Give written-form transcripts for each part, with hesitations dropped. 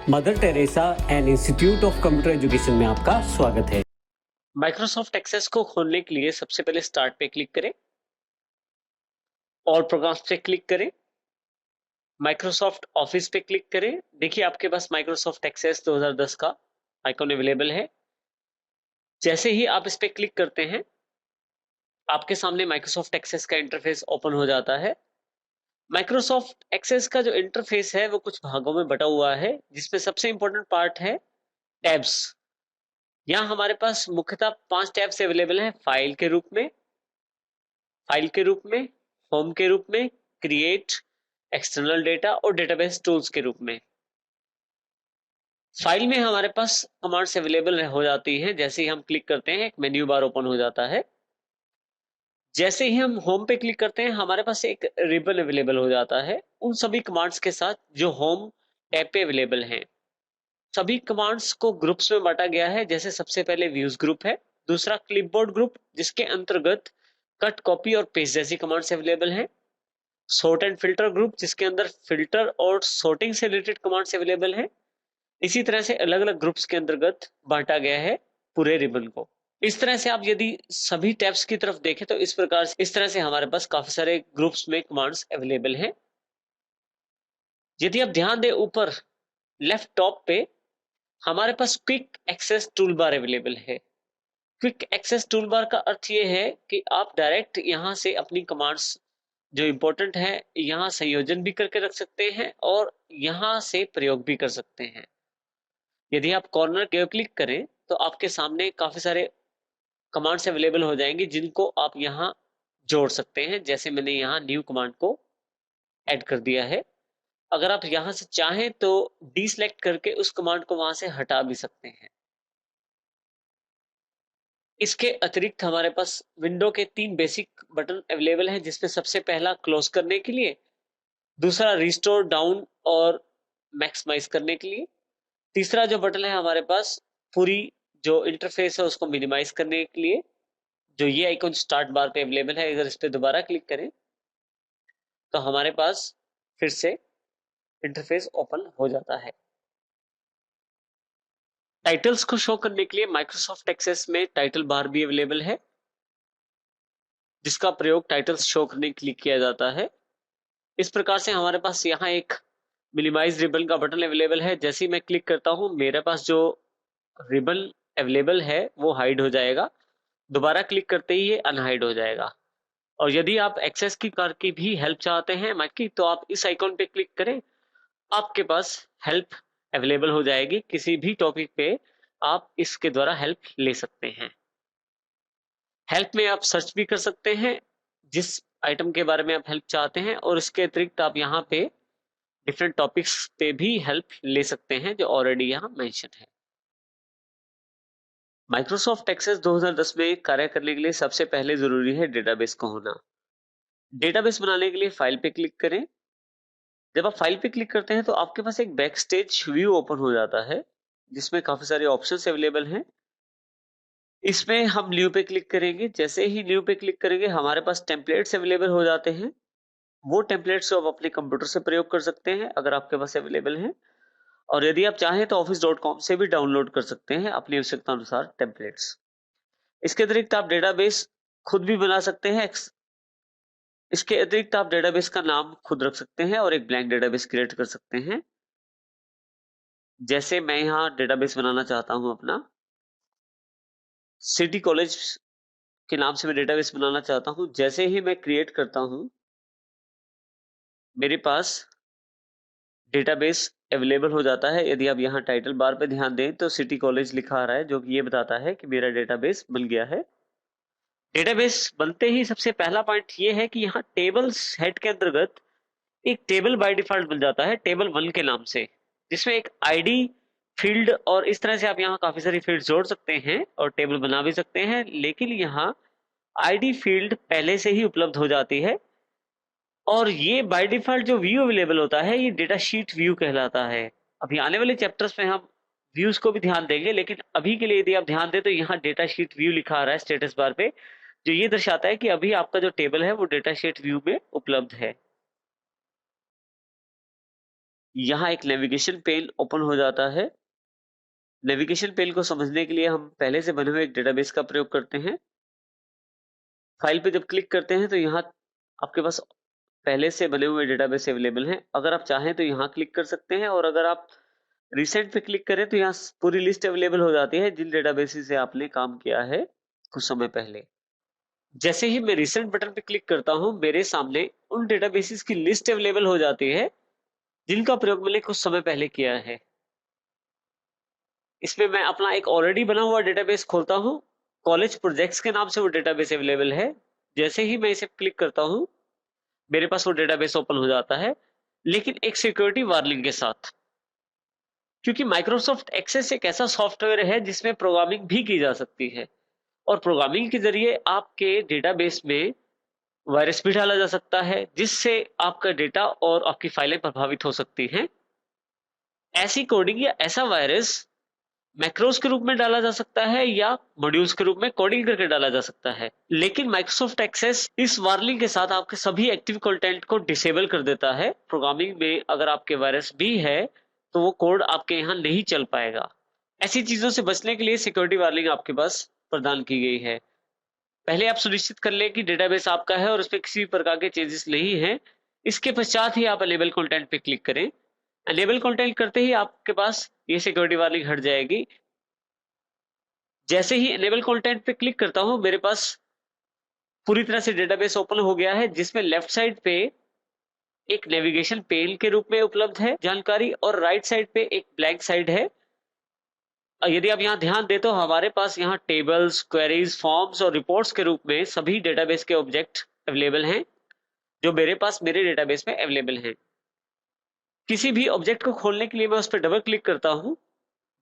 Mother Teresa and institute of computer education में आपका स्वागत है। माइक्रोसॉफ्ट एक्सेस को खोलने के लिए सबसे पहले स्टार्ट पे क्लिक करें, ऑल प्रोग्राम्स पे क्लिक करें, माइक्रोसॉफ्ट ऑफिस पे क्लिक करें। देखिए आपके पास माइक्रोसॉफ्ट एक्सेस 2010 का आइकॉन अवेलेबल है। जैसे ही आप इस पे क्लिक करते हैं आपके सामने माइक्रोसॉफ्ट एक्सेस का इंटरफेस ओपन हो जाता है। माइक्रोसॉफ्ट एक्सेस का जो इंटरफेस है वो कुछ भागों में बटा हुआ है, जिसमें सबसे इंपॉर्टेंट पार्ट है टैब्स। यहाँ हमारे पास मुख्यतः 5 टैब्स अवेलेबल हैं। फाइल के रूप में, होम के रूप में, क्रिएट, एक्सटर्नल डेटा और डेटाबेस टूल्स के रूप में। फाइल में हमारे पास कमांड्स अवेलेबल हो जाती हैं। जैसे ही हम क्लिक करते हैं एक मेन्यू बार ओपन हो जाता है। जैसे ही हम होम पे क्लिक करते हैं हमारे पास एक रिबन अवेलेबल हो जाता है उन सभी कमांड्स के साथ जो होम टैब पे अवेलेबल हैं। सभी कमांड्स को ग्रुप्स में बांटा गया है। जैसे सबसे पहले व्यूज ग्रुप है, दूसरा क्लिपबोर्ड ग्रुप जिसके अंतर्गत कट, कॉपी और पेस्ट जैसी कमांड्स अवेलेबल हैं। सॉर्ट एंड फिल्टर ग्रुप जिसके अंदर फिल्टर और सॉर्टिंग से रिलेटेड कमांड्स अवेलेबल हैं। इसी तरह से अलग अलग ग्रुप्स के अंतर्गत बांटा गया है पूरे रिबन को। इस तरह से आप यदि सभी टैब्स की तरफ देखें तो इस प्रकार से इस तरह से हमारे पास काफी सारे ग्रुप्स में कमांड्स अवेलेबल हैं। यदि आप ध्यान दें ऊपर लेफ्ट टॉप पे हमारे पास quick access tool bar available है। क्विक एक्सेस टूल बार का अर्थ ये है कि आप डायरेक्ट यहां से अपनी कमांड्स जो इंपॉर्टेंट है यहाँ संयोजन भी करके रख सकते हैं और यहाँ से प्रयोग भी कर सकते हैं। यदि आप कॉर्नर के क्लिक करें तो आपके सामने काफी सारे कमांड्स अवेलेबल हो जाएंगे जिनको आप यहाँ जोड़ सकते हैं। जैसे मैंने यहाँ न्यू कमांड को ऐड कर दिया है। अगर आप यहाँ से चाहें तो डीसेलेक्ट करके उस कमांड को वहां से हटा भी सकते हैं। इसके अतिरिक्त हमारे पास विंडो के 3 बेसिक बटन अवेलेबल हैं, जिसमें सबसे पहला क्लोज करने के लिए, दूसरा रिस्टोर डाउन और मैक्सिमाइज करने के लिए, तीसरा जो बटन है हमारे पास पूरी जो इंटरफेस है उसको मिनिमाइज करने के लिए, जो ये आइकन स्टार्ट बार पे अवेलेबल है। अगर इस पे दोबारा क्लिक करें तो हमारे पास फिर से इंटरफेस ओपन हो जाता है। टाइटल्स को शो करने के लिए माइक्रोसॉफ्ट एक्सेस में टाइटल बार भी अवेलेबल है, जिसका प्रयोग टाइटल्स शो करने के लिए किया जाता है। इस प्रकार से हमारे पास यहाँ एक मिनिमाइज रिबन का बटन अवेलेबल है। जैसे ही मैं क्लिक करता हूँ मेरे पास जो रिबन अवेलेबल है वो हाइड हो जाएगा, दोबारा क्लिक करते ही ये अनहाइड हो जाएगा। और यदि आप एक्सेस की कार की भी हेल्प चाहते हैं मैक की, तो आप इस आइकॉन पे क्लिक करें, आपके पास हेल्प अवेलेबल हो जाएगी। किसी भी टॉपिक पे आप इसके द्वारा हेल्प ले सकते हैं। हेल्प में आप सर्च भी कर सकते हैं जिस आइटम के बारे में आप हेल्प चाहते हैं, और इसके अतिरिक्त आप यहाँ पे डिफरेंट टॉपिक्स पे भी हेल्प ले सकते हैं जो ऑलरेडी यहाँ मेंशन है। माइक्रोसॉफ्ट एक्सेस 2010 में कार्य करने के लिए सबसे पहले जरूरी है डेटाबेस का होना। डेटाबेस बनाने के लिए फाइल पे क्लिक करें। जब आप फाइल पे क्लिक करते हैं तो आपके पास एक बैक स्टेज व्यू ओपन हो जाता है, जिसमें काफी सारे ऑप्शंस अवेलेबल हैं। इसमें हम न्यू पे क्लिक करेंगे। जैसे ही न्यू पे क्लिक करेंगे हमारे पास टेम्पलेट्स अवेलेबल हो जाते हैं। वो टेम्पलेट्स को आप अपने कंप्यूटर से प्रयोग कर सकते हैं अगर आपके पास अवेलेबल है, और यदि आप चाहें तो office.com से भी डाउनलोड कर सकते हैं अपनी आवश्यकता अनुसार टेम्पलेट्स। इसके अतिरिक्त आप डेटाबेस खुद भी बना सकते हैं। इसके अतिरिक्त आप डेटाबेस का नाम खुद रख सकते हैं और एक ब्लैंक डेटाबेस क्रिएट कर सकते हैं। जैसे मैं यहाँ डेटाबेस बनाना चाहता हूँ अपना सिटी कॉलेज के नाम से मैं डेटाबेस बनाना चाहता हूँ। जैसे ही मैं क्रिएट करता हूँ मेरे पास डेटाबेस अवेलेबल हो जाता है। यदि आप यहाँ टाइटल बार पे ध्यान दें तो सिटी कॉलेज लिखा आ रहा है, जो कि ये बताता है कि मेरा डेटाबेस बन गया है। डेटाबेस बनते ही सबसे पहला पॉइंट ये है कि यहाँ टेबल्स हेड के अंतर्गत एक टेबल बाय डिफॉल्ट बन जाता है टेबल 1 के नाम से, जिसमें एक आईडी फील्ड, और इस तरह से आप यहाँ काफी सारी फील्ड जोड़ सकते हैं और टेबल बना भी सकते हैं। लेकिन यहाँ आईडी फील्ड पहले से ही उपलब्ध हो जाती है, और ये बाय डिफॉल्ट जो व्यू अवेलेबल होता है ये डेटा शीट व्यू कहलाता है। अभी आने वाले चैप्टर्स में हम व्यूज को भी ध्यान देंगे, लेकिन अभी के लिए यदि आप ध्यान दें तो यहाँ डेटा शीट व्यू लिखा आ रहा है स्टेटस बार पे, जो ये दर्शाता है कि अभी आपका जो टेबल है वो डेटा शीट व्यू में उपलब्ध है। यहाँ एक नेविगेशन पेन ओपन हो जाता है। नेविगेशन पेन को समझने के लिए हम पहले से बने हुए एक डेटाबेस का प्रयोग करते हैं। फाइल पे जब क्लिक करते हैं तो यहाँ आपके पास पहले से बने हुए डेटाबेस अवेलेबल हैं। अगर आप चाहें तो यहाँ क्लिक कर सकते हैं, और अगर आप रिसेंट पे क्लिक करें तो यहाँ पूरी लिस्ट अवेलेबल हो जाती है जिन डेटाबेसेस से आपने काम किया है कुछ समय पहले। जैसे ही मैं रिसेंट बटन पे क्लिक करता हूँ, मेरे सामने उन डेटाबेसेस की लिस्ट अवेलेबल हो जाती है जिनका प्रयोग मैंने कुछ समय पहले किया है। इसमें मैं अपना एक ऑलरेडी बना हुआ डेटाबेस खोलता हूँ। कॉलेज प्रोजेक्ट्स के नाम से वो डेटाबेस अवेलेबल है। जैसे ही मैं इसे क्लिक करता हूँ, मेरे पास वो डेटाबेस ओपन हो जाता है, लेकिन एक सिक्योरिटी वार्निंग के साथ। क्योंकि माइक्रोसॉफ्ट एक्सेस एक ऐसा सॉफ्टवेयर है जिसमें प्रोग्रामिंग भी की जा सकती है, और प्रोग्रामिंग के जरिए आपके डेटाबेस में वायरस भी डाला जा सकता है, जिससे आपका डेटा और आपकी फाइलें प्रभावित हो सकती हैं। ऐसी कोडिंग या ऐसा वायरस मैक्रोस के रूप में डाला जा सकता है या मॉड्यूल्स के रूप में कोडिंग करके डाला जा सकता है। लेकिन माइक्रोसॉफ्ट एक्सेस इस वार्निंग के साथ आपके सभी एक्टिव कंटेंट को डिसेबल कर देता है। प्रोग्रामिंग में अगर आपके वायरस भी है तो वो कोड आपके यहाँ नहीं चल पाएगा। ऐसी चीजों से बचने के लिए सिक्योरिटी वार्निंग आपके पास प्रदान की गई है। पहले आप सुनिश्चित कर लें कि डेटाबेस आपका है और उसमें किसी भी प्रकार के चेंजेस नहीं है। इसके पश्चात ही आप अनेबल कंटेंट पे क्लिक करें। अनेबल कंटेंट करते ही आपके पास ये सिक्योरिटी वार्निंग हट जाएगी। जैसे ही इनेबल कंटेंट पे क्लिक करता हूं, मेरे पास पूरी तरह से डेटाबेस ओपन हो गया है, जिसमें लेफ्ट साइड पे एक नेविगेशन पेन के रूप में उपलब्ध है जानकारी, और राइट साइड पे एक ब्लैंक साइड है। यदि आप यहाँ ध्यान दें तो हमारे पास यहाँ टेबल्स, क्वेरीज, फॉर्म्स और रिपोर्ट्स के रूप में सभी डेटाबेस के ऑब्जेक्ट अवेलेबल हैं, जो मेरे पास मेरे डेटाबेस में अवेलेबल हैं। किसी भी ऑब्जेक्ट को खोलने के लिए मैं उस पर डबल क्लिक करता हूँ।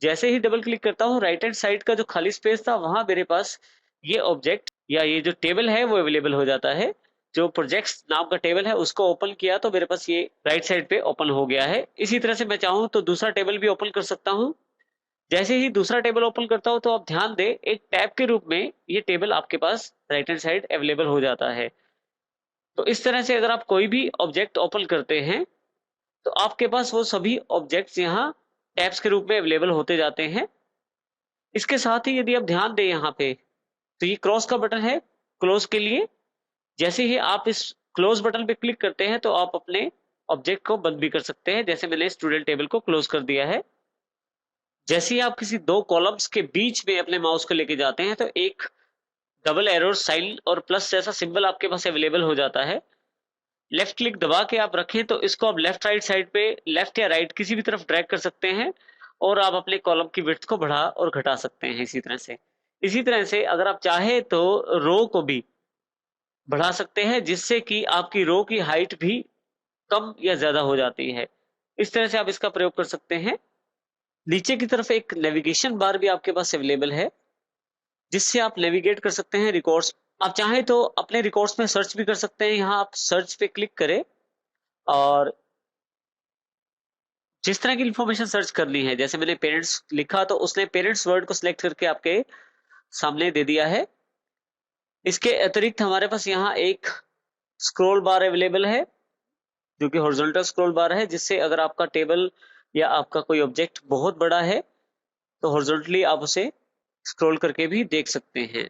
जैसे ही डबल क्लिक करता हूँ, राइट हैंड साइड का जो खाली स्पेस था वहां मेरे पास ये ऑब्जेक्ट या ये जो टेबल है वो अवेलेबल हो जाता है। जो प्रोजेक्ट्स नाम का टेबल है उसको ओपन किया तो मेरे पास ये राइट साइड पे ओपन हो गया है। इसी तरह से मैं चाहूँ तो दूसरा टेबल भी ओपन कर सकता हूँ। जैसे ही दूसरा टेबल ओपन करता हूँ तो आप ध्यान दें, एक टैब के रूप में ये टेबल आपके पास राइट हैंड साइड अवेलेबल हो जाता है। तो इस तरह से अगर आप कोई भी ऑब्जेक्ट ओपन करते हैं तो आपके पास वो सभी ऑब्जेक्ट्स यहाँ टैब्स के रूप में अवेलेबल होते जाते हैं। इसके साथ ही यदि आप ध्यान दें यहाँ पे, तो ये क्रॉस का बटन है क्लोज के लिए। जैसे ही आप इस क्लोज बटन पे क्लिक करते हैं तो आप अपने ऑब्जेक्ट को बंद भी कर सकते हैं। जैसे मैंने स्टूडेंट टेबल को क्लोज कर दिया है। जैसे ही आप किसी दो कॉलम्स के बीच में अपने माउस को लेके जाते हैं तो एक डबल एरो साइन और प्लस जैसा सिंबल आपके पास अवेलेबल हो जाता है। लेफ्ट क्लिक दबा के आप रखें तो इसको आप लेफ्ट राइट साइड पे, लेफ्ट या राइट किसी भी तरफ ड्रैग कर सकते हैं, और आप अपने कॉलम की विड्थ को बढ़ा और घटा सकते हैं। इसी तरह से अगर आप चाहे तो रो को भी बढ़ा सकते हैं, जिससे कि आपकी रो की हाइट भी कम या ज्यादा हो जाती है। इस तरह से आप इसका प्रयोग कर सकते हैं। नीचे की तरफ एक नेविगेशन बार भी आपके पास अवेलेबल है, जिससे आप नेविगेट कर सकते हैं रिकॉर्ड्स। आप चाहें तो अपने रिकॉर्ड्स में सर्च भी कर सकते हैं। यहाँ आप सर्च पे क्लिक करें और जिस तरह की इंफॉर्मेशन सर्च करनी है, जैसे मैंने पेरेंट्स लिखा तो उसने पेरेंट्स वर्ड को सिलेक्ट करके आपके सामने दे दिया है। इसके अतिरिक्त हमारे पास यहाँ एक स्क्रॉल बार अवेलेबल है, जो कि हॉरिजॉन्टल स्क्रॉल बार है, जिससे अगर आपका टेबल या आपका कोई ऑब्जेक्ट बहुत बड़ा है तो हॉरिजॉन्टली आप उसे स्क्रॉल करके भी देख सकते हैं।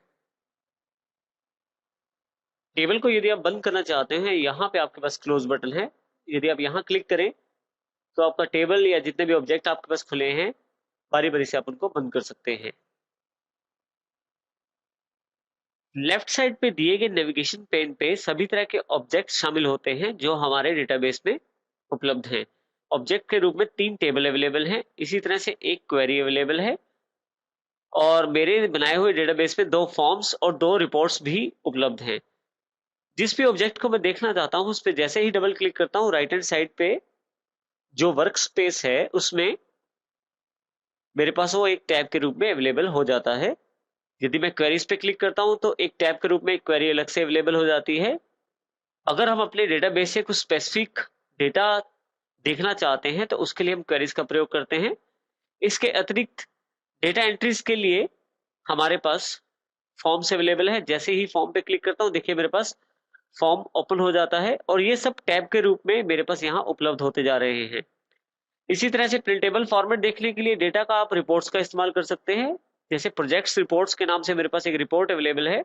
टेबल को यदि आप बंद करना चाहते हैं, यहाँ पे आपके पास क्लोज बटन है। यदि आप यहाँ क्लिक करें तो आपका टेबल या जितने भी ऑब्जेक्ट आपके पास खुले हैं, बारी बारी से आप उनको बंद कर सकते हैं। लेफ्ट साइड पे दिए गए नेविगेशन पेन पे सभी तरह के ऑब्जेक्ट शामिल होते हैं जो हमारे डेटाबेस में उपलब्ध हैं। ऑब्जेक्ट के रूप में 3 टेबल अवेलेबल हैं। इसी तरह से एक क्वेरी अवेलेबल है, और मेरे बनाए हुए डेटाबेस में 2 फॉर्म्स और 2 रिपोर्ट्स भी उपलब्ध हैं। जिस भी ऑब्जेक्ट को मैं देखना चाहता हूं उस पर जैसे ही डबल क्लिक करता हूं, राइट हैंड साइड पे जो वर्क स्पेस है उसमें मेरे पास वो एक टैब के रूप में अवेलेबल हो जाता है। यदि मैं क्वेरीज पे क्लिक करता हूं तो एक टैब के रूप में एक क्वेरी अलग से अवेलेबल हो जाती है। अगर हम अपने डेटाबेस से कुछ स्पेसिफिक डेटा देखना चाहते हैं तो उसके लिए हम क्वेरीज का प्रयोग करते हैं। इसके अतिरिक्त डेटा एंट्रीज के लिए हमारे पास फॉर्म्स अवेलेबल है। जैसे ही फॉर्म पे क्लिक करता हूं, देखिए मेरे पास फॉर्म ओपन हो जाता है, और ये सब टैब के रूप में मेरे पास यहाँ उपलब्ध होते जा रहे हैं। इसी तरह से प्रिंटेबल फॉर्मेट देखने के लिए डेटा का आप रिपोर्ट्स का इस्तेमाल कर सकते हैं। जैसे प्रोजेक्ट्स रिपोर्ट्स के नाम से मेरे पास एक रिपोर्ट अवेलेबल है।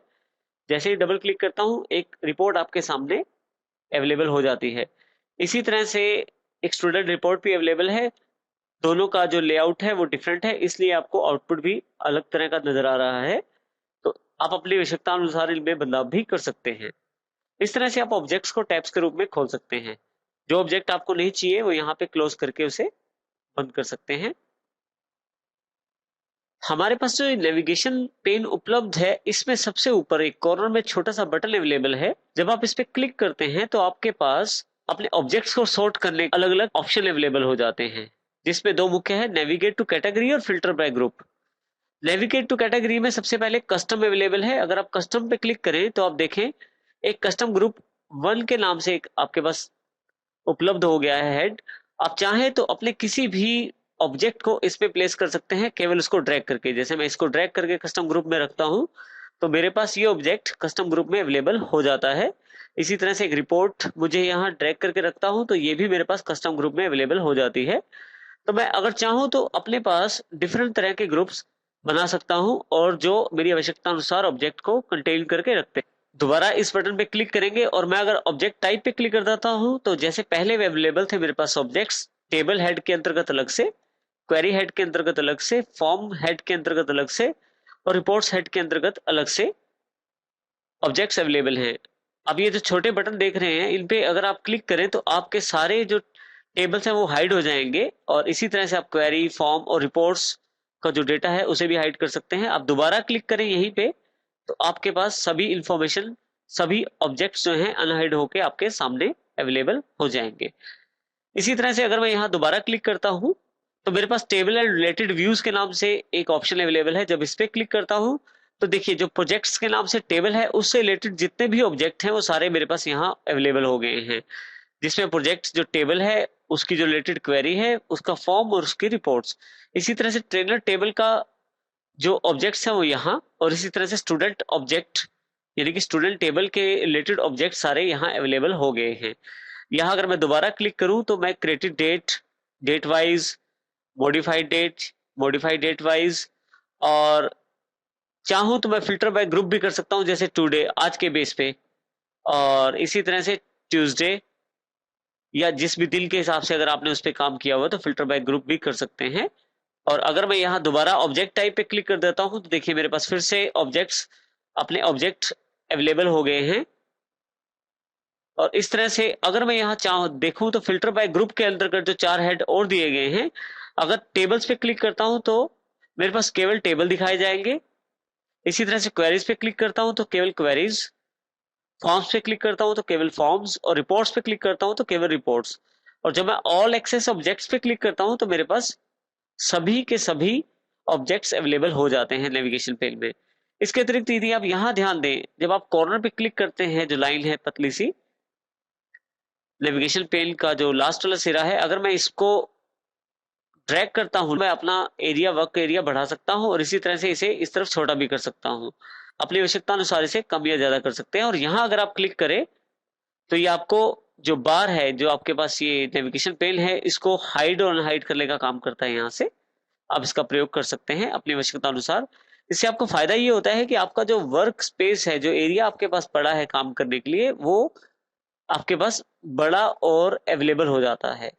जैसे ही डबल क्लिक करता हूं एक रिपोर्ट आपके सामने अवेलेबल हो जाती है। इसी तरह से एक स्टूडेंट रिपोर्ट भी अवेलेबल है। दोनों का जो लेआउट है वो डिफरेंट है, इसलिए आपको आउटपुट भी अलग तरह का नजर आ रहा है। तो आप अपनी आवश्यकता अनुसार इनमें बदलाव भी कर सकते हैं। इस तरह से आप ऑब्जेक्ट्स को टैब्स के रूप में खोल सकते हैं। जो ऑब्जेक्ट आपको नहीं चाहिए वो यहाँ पे क्लोज करके उसे बंद कर सकते हैं। हमारे पास जो नेविगेशन पेन उपलब्ध है इसमें सबसे ऊपर एक कॉर्नर में छोटा सा बटन अवेलेबल है। जब आप इस पे क्लिक करते हैं तो आपके पास अपने ऑब्जेक्ट्स को सॉर्ट करने अलग अलग ऑप्शन अवेलेबल हो जाते हैं, जिसमें दो मुख्य है, नेविगेट टू कैटेगरी और filter by group. Navigate to category में सबसे पहले कस्टम अवेलेबल है। अगर आप कस्टम पे क्लिक करें तो आप देखें एक कस्टम ग्रुप 1 के नाम से एक आपके पास उपलब्ध हो गया है हेड। आप चाहें तो अपने किसी भी ऑब्जेक्ट को इसमें प्लेस कर सकते हैं केवल उसको ड्रैग करके। जैसे मैं इसको ड्रैग करके कस्टम ग्रुप में रखता हूं तो मेरे पास ये ऑब्जेक्ट कस्टम ग्रुप में अवेलेबल हो जाता है। इसी तरह से एक रिपोर्ट मुझे यहाँ ड्रैग करके रखता हूं तो ये भी मेरे पास कस्टम ग्रुप में अवेलेबल हो जाती है। तो मैं अगर चाहूं तो अपने पास डिफरेंट तरह के ग्रुप्स बना सकता हूं और जो मेरी आवश्यकता अनुसार ऑब्जेक्ट को कंटेन करके रखते हैं। दोबारा इस बटन पे क्लिक करेंगे और मैं अगर ऑब्जेक्ट टाइप पे क्लिक कर देता हूं तो जैसे पहले वे अवेलेबल थे मेरे पास ऑब्जेक्ट्स टेबल हेड के अंतर्गत अलग से, क्वेरी हेड के अंतर्गत अलग से, फॉर्म हेड के अंतर्गत अलग से और रिपोर्ट्स हेड के अंतर्गत अलग से ऑब्जेक्ट्स अवेलेबल हैं। अब ये जो छोटे बटन देख रहे हैं इन पे अगर आप क्लिक करें तो आपके सारे जो टेबल्स हैं वो हाइड हो जाएंगे और इसी तरह से आप क्वेरी, फॉर्म और रिपोर्ट्स का जो डेटा है उसे भी हाइड कर सकते हैं। आप दोबारा क्लिक करें यहीं पे तो आपके पास सभी इंफॉर्मेशन, सभी ऑब्जेक्ट्स जो हैं अनहाइड होके आपके सामने अवेलेबल हो जाएंगे। इसी तरह से अगर मैं यहाँ दोबारा क्लिक करता हूँ तो मेरे पास टेबल एंड रिलेटेड व्यूज के नाम से एक ऑप्शन अवेलेबल है। जब इस पे क्लिक करता हूँ तो देखिए जो प्रोजेक्ट्स के नाम से टेबल है उससे रिलेटेड जितने भी ऑब्जेक्ट हैं वो सारे मेरे पास यहाँ अवेलेबल हो गए हैं, जिसमें प्रोजेक्ट जो टेबल है उसकी जो रिलेटेड क्वेरी है, उसका फॉर्म और उसकी रिपोर्ट्स। इसी तरह से ट्रेनर टेबल का जो ऑब्जेक्ट्स हैं वो यहाँ, और इसी तरह से स्टूडेंट ऑब्जेक्ट यानी कि स्टूडेंट टेबल के रिलेटेड ऑब्जेक्ट सारे यहाँ अवेलेबल हो गए हैं। यहाँ अगर मैं दोबारा क्लिक करूं तो मैं created date, date wise, modified date wise और चाहूं तो मैं फिल्टर बाय ग्रुप भी कर सकता हूं, जैसे टुडे आज के बेस पे, और इसी तरह से ट्यूसडे या जिस भी दिन के हिसाब से अगर आपने उस पर काम किया हुआ तो फिल्टर बाय ग्रुप भी कर सकते हैं। और अगर मैं यहाँ दोबारा ऑब्जेक्ट टाइप पे क्लिक कर देता हूं तो देखिए मेरे पास फिर से ऑब्जेक्ट्स, अपने ऑब्जेक्ट अवेलेबल हो गए हैं। और इस तरह से अगर मैं यहाँ चाहूँ देखूं तो फिल्टर बाय ग्रुप के अंतर्गत जो 4 हेड और दिए गए हैं, अगर टेबल्स पे क्लिक करता हूं तो मेरे पास केवल टेबल दिखाए जाएंगे। इसी तरह से क्वेरीज पे क्लिक करता हूं तो केवल क्वेरीज, फॉर्म्स पे क्लिक करता हूं तो केवल फॉर्म्स और रिपोर्ट्स पे क्लिक करता हूं तो केवल रिपोर्ट्स। और जब मैं ऑल एक्सेस ऑब्जेक्ट्स पे क्लिक करता हूं तो मेरे पास सभी के सभी ऑब्जेक्ट्स अवेलेबल हो जाते हैं नेविगेशन पेन में। इसके अतिरिक्त यदि आप यहाँ ध्यान दें, जब आप कॉर्नर पे क्लिक करते हैं जो लाइन है पतली सी नेविगेशन पेन का जो लास्ट वाला सिरा है, अगर मैं इसको ड्रैग करता हूं मैं अपना एरिया, वर्क एरिया बढ़ा सकता हूं और इसी तरह से इसे इस तरफ छोटा भी कर सकता हूं। अपनी आवश्यकता अनुसार इसे कम या ज्यादा कर सकते हैं। और यहाँ अगर आप क्लिक करें तो ये आपको जो बार है, जो आपके पास ये नेविगेशन पेन है, इसको हाइड और अनहाइड करने का काम करता है। यहाँ से आप इसका प्रयोग कर सकते हैं अपनी आवश्यकता अनुसार। इससे आपको फायदा ये होता है कि आपका जो वर्क स्पेस है, जो एरिया आपके पास पड़ा है काम करने के लिए, वो आपके पास बड़ा और अवेलेबल हो जाता है।